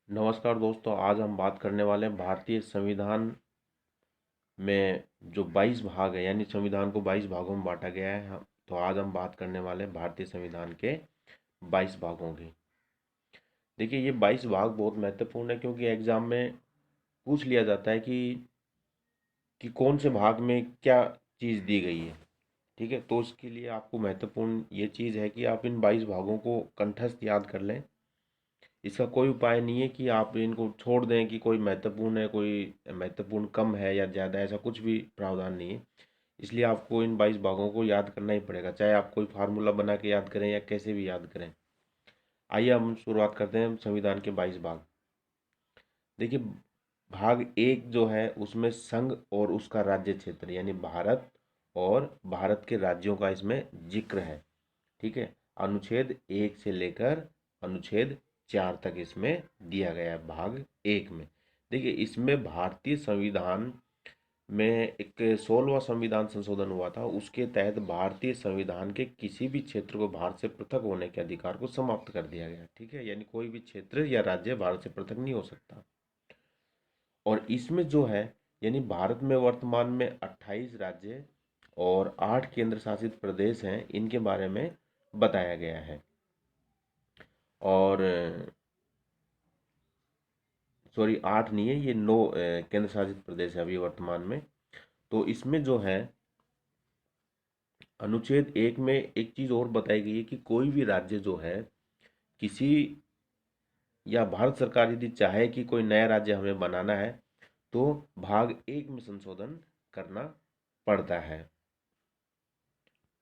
नमस्कार दोस्तों, आज हम बात करने वाले हैं भारतीय संविधान में जो 22 भाग है, यानी संविधान को 22 भागों में बांटा गया है। तो आज हम बात करने वाले हैं भारतीय संविधान के 22 भागों की। देखिए, ये 22 भाग बहुत महत्वपूर्ण है क्योंकि एग्जाम में पूछ लिया जाता है कि कौन से भाग में क्या चीज़ दी गई है। ठीक है, तो उसके लिए आपको महत्वपूर्ण ये चीज़ है कि आप इन 22 भागों को कंठस्थ याद कर लें। इसका कोई उपाय नहीं है कि आप इनको छोड़ दें कि कोई महत्वपूर्ण है, कोई महत्वपूर्ण कम है या ज़्यादा, ऐसा कुछ भी प्रावधान नहीं है। इसलिए आपको इन 22 भागों को याद करना ही पड़ेगा, चाहे आप कोई फार्मूला बना के याद करें या कैसे भी याद करें। आइए हम शुरुआत करते हैं संविधान के 22 भाग। देखिए, भाग एक जो है उसमें संघ और उसका राज्य क्षेत्र यानी भारत और भारत के राज्यों का इसमें जिक्र है। ठीक है, अनुच्छेद 1 से लेकर अनुच्छेद 4 तक इसमें दिया गया है भाग एक में। देखिए, इसमें भारतीय संविधान में एक 16वां संविधान संशोधन हुआ था, उसके तहत भारतीय संविधान के किसी भी क्षेत्र को भारत से पृथक होने के अधिकार को समाप्त कर दिया गया। ठीक है, यानी कोई भी क्षेत्र या राज्य भारत से पृथक नहीं हो सकता। और इसमें जो है, यानी भारत में वर्तमान में 28 राज्य और 8 केंद्र शासित प्रदेश हैं, इनके बारे में बताया गया है। और सॉरी, 8 नहीं है, ये 9 केंद्र शासित प्रदेश है अभी वर्तमान में। तो इसमें जो है अनुच्छेद 1 में एक चीज़ और बताई गई है कि कोई भी राज्य जो है किसी या भारत सरकार यदि चाहे कि कोई नया राज्य हमें बनाना है तो भाग एक में संशोधन करना पड़ता है।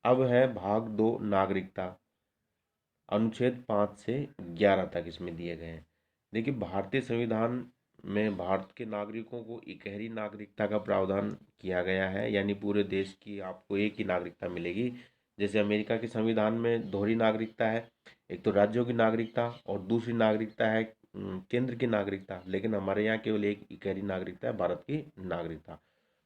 अब है भाग 2 नागरिकता। अनुच्छेद 5 से 11 तक इसमें दिए गए हैं। देखिए, भारतीय संविधान में भारत के नागरिकों को इकहरी नागरिकता का प्रावधान किया गया है, यानी पूरे देश की आपको एक ही नागरिकता मिलेगी। जैसे अमेरिका के संविधान में दोहरी नागरिकता है, एक तो राज्यों की नागरिकता और दूसरी नागरिकता है केंद्र की नागरिकता, लेकिन हमारे यहाँ केवल एक इकहरी नागरिकता है, भारत की नागरिकता।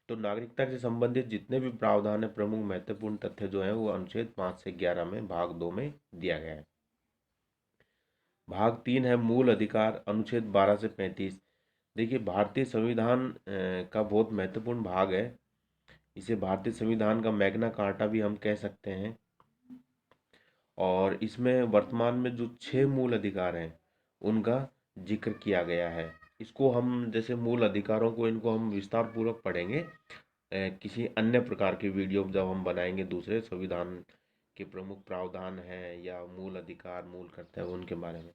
तो नागरिकता से संबंधित जितने भी प्रावधान है, प्रमुख महत्वपूर्ण तथ्य जो है वो अनुच्छेद 5 से 11 में भाग 2 में दिया गया है। भाग 3 है मूल अधिकार, अनुच्छेद 12 से 35। देखिए, भारतीय संविधान का बहुत महत्वपूर्ण भाग है। इसे भारतीय संविधान का मैग्ना कार्टा भी हम कह सकते हैं। और इसमें वर्तमान में जो 6 मूल अधिकार हैं उनका जिक्र किया गया है। इसको हम जैसे मूल अधिकारों को इनको हम विस्तार पूर्वक पढ़ेंगे किसी अन्य प्रकार की वीडियो जब हम बनाएंगे दूसरे संविधान के प्रमुख प्रावधान हैं या मूल अधिकार मूल कर्तव्य उनके बारे में।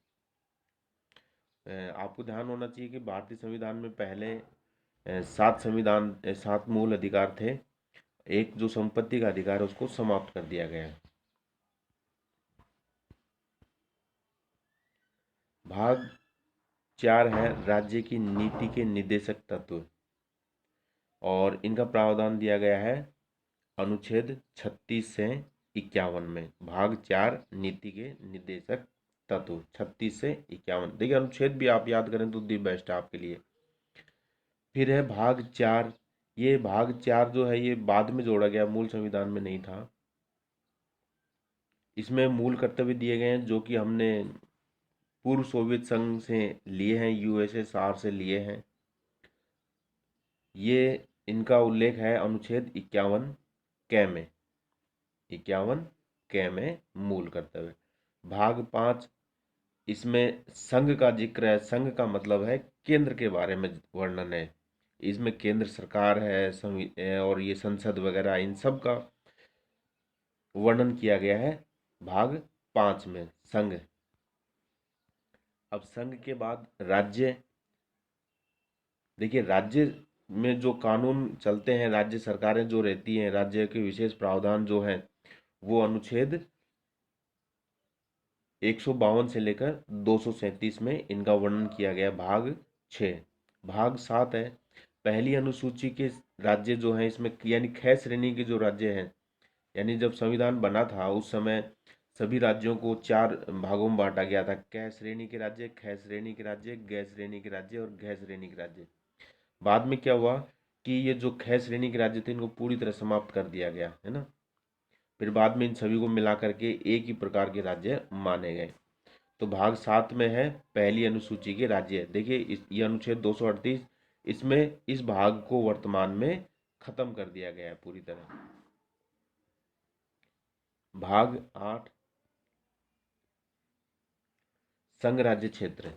आपको ध्यान होना चाहिए कि भारतीय संविधान में पहले 7 मूल अधिकार थे। एक जो संपत्ति का अधिकार है उसको समाप्त कर दिया गया है। भाग 4 है राज्य की नीति के निर्देशक तत्व, और इनका प्रावधान दिया गया है अनुच्छेद 36 से 51 में। भाग 4 नीति के निर्देशक तत्व 36 से 51। देखिए, अनुच्छेद भी आप याद करें तो दी बेस्ट है आपके लिए। फिर है भाग 4। ये भाग 4 जो है ये बाद में जोड़ा गया, मूल संविधान में नहीं था। इसमें मूल कर्तव्य दिए गए हैं जो कि हमने पूर्व सोवियत संघ से लिए हैं, यूएसएसआर से लिए हैं। ये इनका उल्लेख है अनुच्छेद 51 कै में। 51 कै में मूल कर्तव्य। भाग 5, इसमें संघ का जिक्र है। संघ का मतलब है केंद्र के बारे में वर्णन है। इसमें केंद्र सरकार है और ये संसद वगैरह इन सब का वर्णन किया गया है भाग 5 में, संघ। अब संघ के बाद राज्य। देखिए, राज्य में जो कानून चलते हैं, राज्य सरकारें जो रहती हैं, राज्य के विशेष प्रावधान जो हैं वो अनुच्छेद 152 से लेकर 237 में इनका वर्णन किया गया भाग 6। भाग 7 है पहली अनुसूची के राज्य जो हैं इसमें, यानी ख श्रेणी के जो राज्य हैं, यानी जब संविधान बना था उस समय सभी राज्यों को 4 भागों में बांटा गया था। क श्रेणी के राज्य, ख श्रेणी के राज्य, ग श्रेणी के राज्य और घ श्रेणी के राज्य। बाद में क्या हुआ कि ये जो ख श्रेणी के राज्य थे इनको पूरी तरह समाप्त कर दिया गया है ना। फिर बाद में इन सभी को मिला करके एक ही प्रकार के राज्य माने गए। तो भाग 7 में है पहली अनुसूची के राज्य। देखिए ये अनुच्छेद 238, इसमें इस भाग को वर्तमान में खत्म कर दिया गया है पूरी तरह। भाग 8 संघ राज्य क्षेत्र,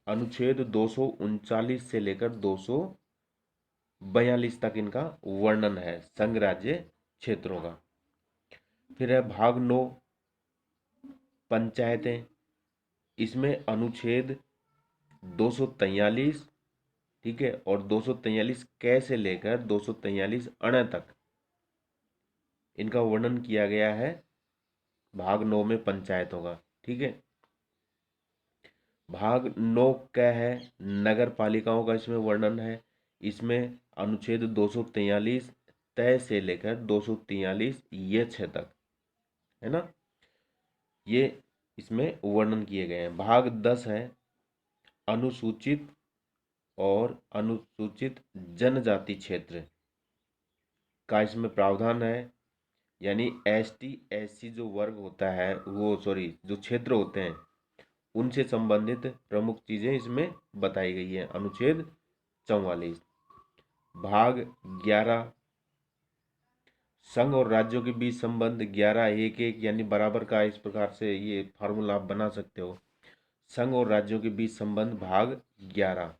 अनुच्छेद 239 से लेकर 242 तक इनका वर्णन है संघ राज्य क्षेत्रों का। फिर है भाग 9 पंचायतें, इसमें अनुच्छेद 243, ठीक है, और 243 क से लेकर 243 अण तक इनका वर्णन किया गया है भाग 9 में पंचायतों का, ठीक है। भाग 9 क है नगर पालिकाओं का, इसमें वर्णन है। इसमें अनुच्छेद 243 तय से लेकर 243 ये 6 तक, है ना, ये इसमें वर्णन किए गए हैं। भाग 10 है अनुसूचित और अनुसूचित जनजाति क्षेत्र का, इसमें प्रावधान है। यानी एसटी एससी जो वर्ग होता है, वो सॉरी जो क्षेत्र होते हैं, उनसे संबंधित प्रमुख चीजें इसमें बताई गई है। अनुच्छेद 44। भाग 11 संघ और राज्यों के बीच संबंध, 11(1)(1) यानी बराबर का, इस प्रकार से ये फार्मूला आप बना सकते हो। संघ और राज्यों के बीच संबंध भाग 11,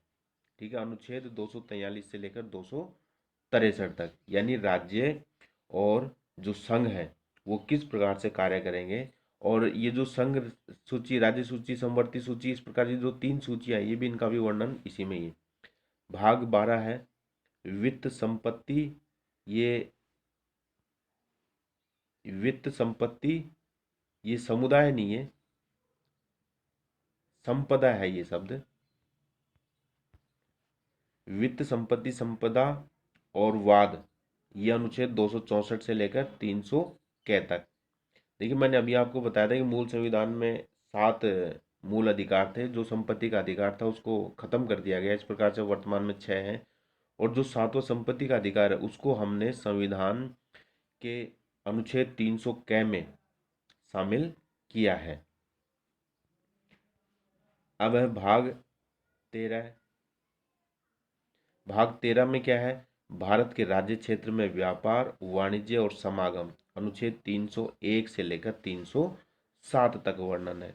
ठीक है, अनुच्छेद 243 से लेकर 263 तक, यानी राज्य और जो संघ है वो किस प्रकार से कार्य करेंगे। और ये जो संघ सूची, राज्य सूची, समवर्ती सूची, इस प्रकार की जो 3 सूचियां, ये भी इनका भी वर्णन इसी में ही है। भाग 12 है वित्त संपत्ति, ये वित्त संपत्ति ये समुदाय नहीं है, संपदा है ये शब्द। वित्त संपत्ति, संपदा और वाद, ये अनुच्छेद 264 से लेकर 300 क तक। देखिए मैंने अभी आपको बताया था कि मूल संविधान में 7 मूल अधिकार थे। जो संपत्ति का अधिकार था उसको खत्म कर दिया गया, इस प्रकार से वर्तमान में 6 हैं। और जो 7वां संपत्ति का अधिकार है उसको हमने संविधान के अनुच्छेद 300 क में शामिल किया है। अब है भाग 13। भाग 13 में क्या है, भारत के राज्य क्षेत्र में व्यापार, वाणिज्य और समागम, अनुच्छेद 301 से लेकर 307 तक वर्णन है।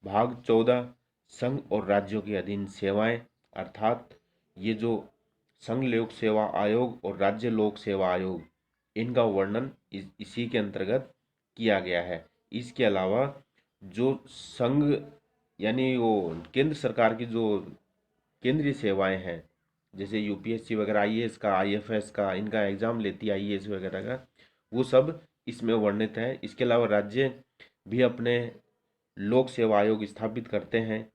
भाग 14 संघ और राज्यों के अधीन सेवाएं, अर्थात ये जो संघ लोक सेवा आयोग और राज्य लोक सेवा आयोग, इनका वर्णन इसी के अंतर्गत किया गया है। इसके अलावा जो संघ यानी वो केंद्र सरकार की जो केंद्रीय सेवाएं हैं, जैसे यूपीएससी वगैरह, आईएएस का, आईएफएस का, इनका एग्जाम लेती है आईएएस वगैरह का, वो सब इसमें वर्णित है। इसके अलावा राज्य भी अपने लोक सेवा आयोग स्थापित करते हैं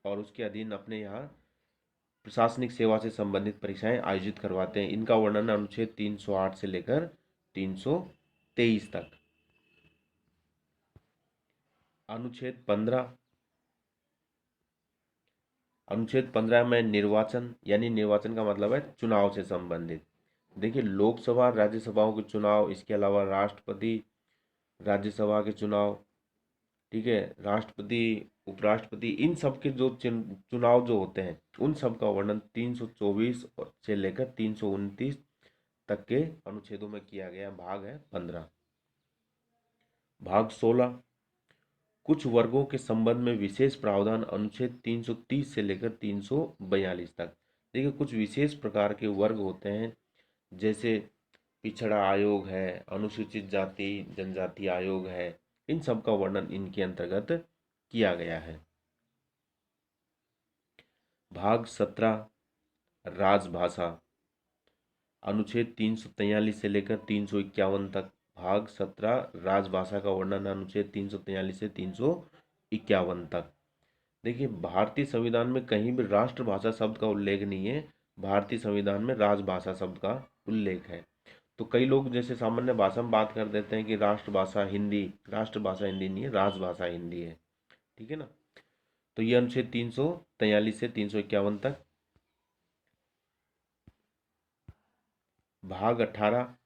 और उसके अधीन अपने यहाँ प्रशासनिक सेवा से संबंधित परीक्षाएं आयोजित करवाते हैं। इनका वर्णन अनुच्छेद 308 से लेकर 323 तक। अनुच्छेद 15, अनुच्छेद 15 में निर्वाचन, यानी निर्वाचन का मतलब है चुनाव से संबंधित। देखिए लोकसभा राज्यसभाओं के चुनाव, इसके अलावा राष्ट्रपति राज्यसभा के चुनाव, ठीक है, राष्ट्रपति उपराष्ट्रपति, इन सब के जो चुनाव जो होते हैं उन सब का वर्णन 324 से लेकर 329 तक के अनुच्छेदों में किया गया। भाग है 15। भाग 16 कुछ वर्गों के संबंध में विशेष प्रावधान, अनुच्छेद 330 से लेकर 342 तक। देखिए कुछ विशेष प्रकार के वर्ग होते हैं, जैसे पिछड़ा आयोग है, अनुसूचित जाति जनजाति आयोग है, इन सब का वर्णन इनके अंतर्गत किया गया है। भाग 17 राजभाषा, अनुच्छेद 343 से लेकर 351 तक। भाग 17 राजभाषा का वर्णन, अनुच्छेद 343 से 351 तक। देखिए भारतीय संविधान में कहीं भी राष्ट्रभाषा शब्द का उल्लेख नहीं है, भारतीय संविधान में राजभाषा शब्द का उल्लेख है। तो कई लोग जैसे सामान्य भाषा में बात कर देते हैं कि राष्ट्रभाषा हिंदी, राष्ट्रभाषा हिंदी नहीं है, राजभाषा हिंदी है, ठीक है ना। तो ये अनुच्छेद 343 से 351 तक। भाग 18,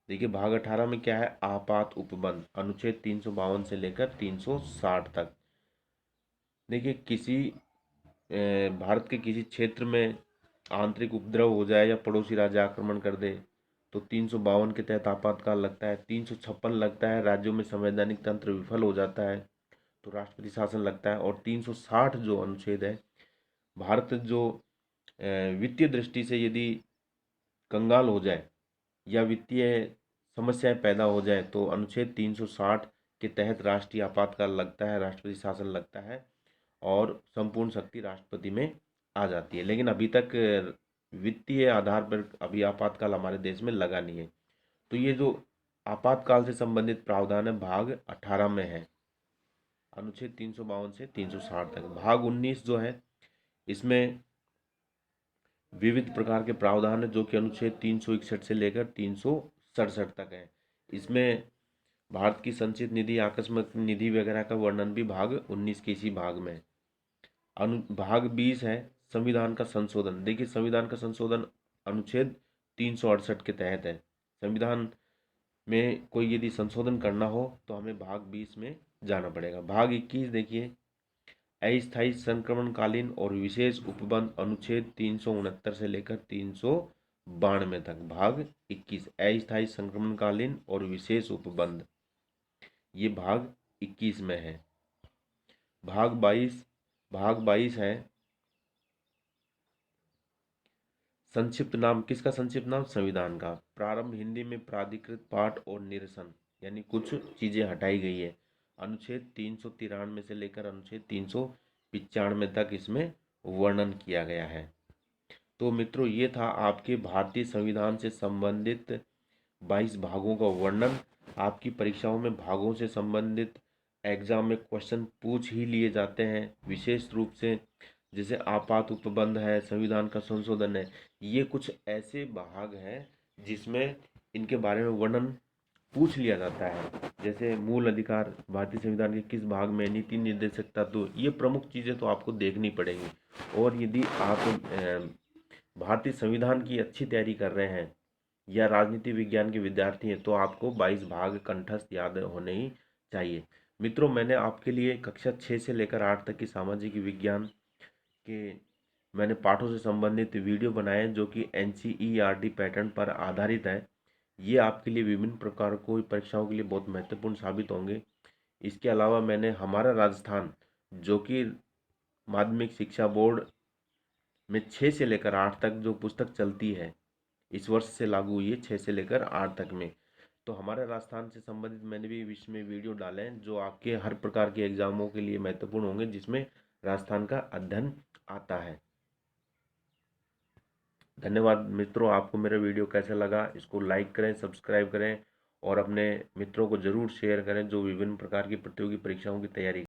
देखिए भाग 18 में क्या है, आपात उपबंध, अनुच्छेद 352 से लेकर 360 तक। देखिए, भारत के किसी क्षेत्र में आंतरिक उपद्रव हो जाए या पड़ोसी राज्य आक्रमण कर दे तो 352 के तहत आपातकाल लगता है। 356 लगता है राज्यों में संवैधानिक तंत्र विफल हो जाता है तो राष्ट्रपति शासन लगता है। और 360 जो अनुच्छेद है, भारत जो वित्तीय दृष्टि से यदि कंगाल हो जाए या वित्तीय समस्याएं पैदा हो जाए तो अनुच्छेद 360 के तहत राष्ट्रीय आपातकाल लगता है, राष्ट्रपति शासन लगता है और संपूर्ण शक्ति राष्ट्रपति में आ जाती है। लेकिन अभी तक वित्तीय आधार पर अभी आपातकाल हमारे देश में लगा नहीं है। तो ये जो आपातकाल से संबंधित प्रावधान है भाग 18 में है, अनुच्छेद 352 से 360 तक। भाग 19 जो है, इसमें विविध प्रकार के प्रावधान है जो कि अनुच्छेद 361 से लेकर 367 तक है। इसमें भारत की संचित निधि, आकस्मिक निधि वगैरह का वर्णन भी भाग 19 के इसी भाग में। भाग 20 है संविधान का संशोधन। देखिए, संविधान का संशोधन अनुच्छेद 368 के तहत है। संविधान में कोई यदि संशोधन करना हो तो हमें भाग 20 में जाना पड़ेगा। भाग 21 देखिए, अस्थायी संक्रमणकालीन और विशेष उपबंध, अनुच्छेद 369 से लेकर 392 तक। भाग 21 अस्थायी संक्रमणकालीन और विशेष उपबंध, ये भाग 21 में है। भाग 22 है संक्षिप्त नाम। किसका संक्षिप्त नाम? संविधान का। प्रारंभ हिंदी में प्राधिकृत पाठ और निरसन, यानी कुछ चीजें हटाई गई है। अनुच्छेद 393 से लेकर अनुच्छेद 395 तक इसमें वर्णन किया गया है। तो मित्रों, ये था आपके भारतीय संविधान से संबंधित 22 भागों का वर्णन। आपकी परीक्षाओं में भागों से संबंधित एग्जाम में क्वेश्चन पूछ ही लिए जाते हैं, विशेष रूप से जैसे आपात उपबंध है, संविधान का संशोधन है। ये कुछ ऐसे भाग हैं जिसमें इनके बारे में वर्णन पूछ लिया जाता है। जैसे मूल अधिकार भारतीय संविधान के किस भाग में, नीति निर्देशक तत्व, ये प्रमुख चीज़ें तो आपको देखनी पड़ेंगी। और यदि आप भारतीय संविधान की अच्छी तैयारी कर रहे हैं या राजनीति विज्ञान के विद्यार्थी हैं तो आपको 22 भाग कंठस्थ याद होने ही चाहिए। मित्रों, मैंने आपके लिए कक्षा 6 से लेकर 8 तक की सामाजिक विज्ञान के मैंने पाठों से संबंधित वीडियो बनाए हैं जो कि NCERT पैटर्न पर आधारित है। ये आपके लिए विभिन्न प्रकार की परीक्षाओं के लिए बहुत महत्वपूर्ण साबित होंगे। इसके अलावा मैंने हमारा राजस्थान, जो कि माध्यमिक शिक्षा बोर्ड में 6 से लेकर 8 तक जो पुस्तक चलती है, इस वर्ष से लागू हुई है 6 से लेकर 8 तक में, तो हमारे राजस्थान से संबंधित मैंने भी इसमें वीडियो डाले हैं जो आपके हर प्रकार के एग्जामों के लिए महत्वपूर्ण होंगे जिसमें राजस्थान का अध्ययन आता है। धन्यवाद मित्रों, आपको मेरा वीडियो कैसा लगा इसको लाइक करें, सब्सक्राइब करें और अपने मित्रों को ज़रूर शेयर करें जो विभिन्न प्रकार की प्रतियोगी परीक्षाओं की तैयारी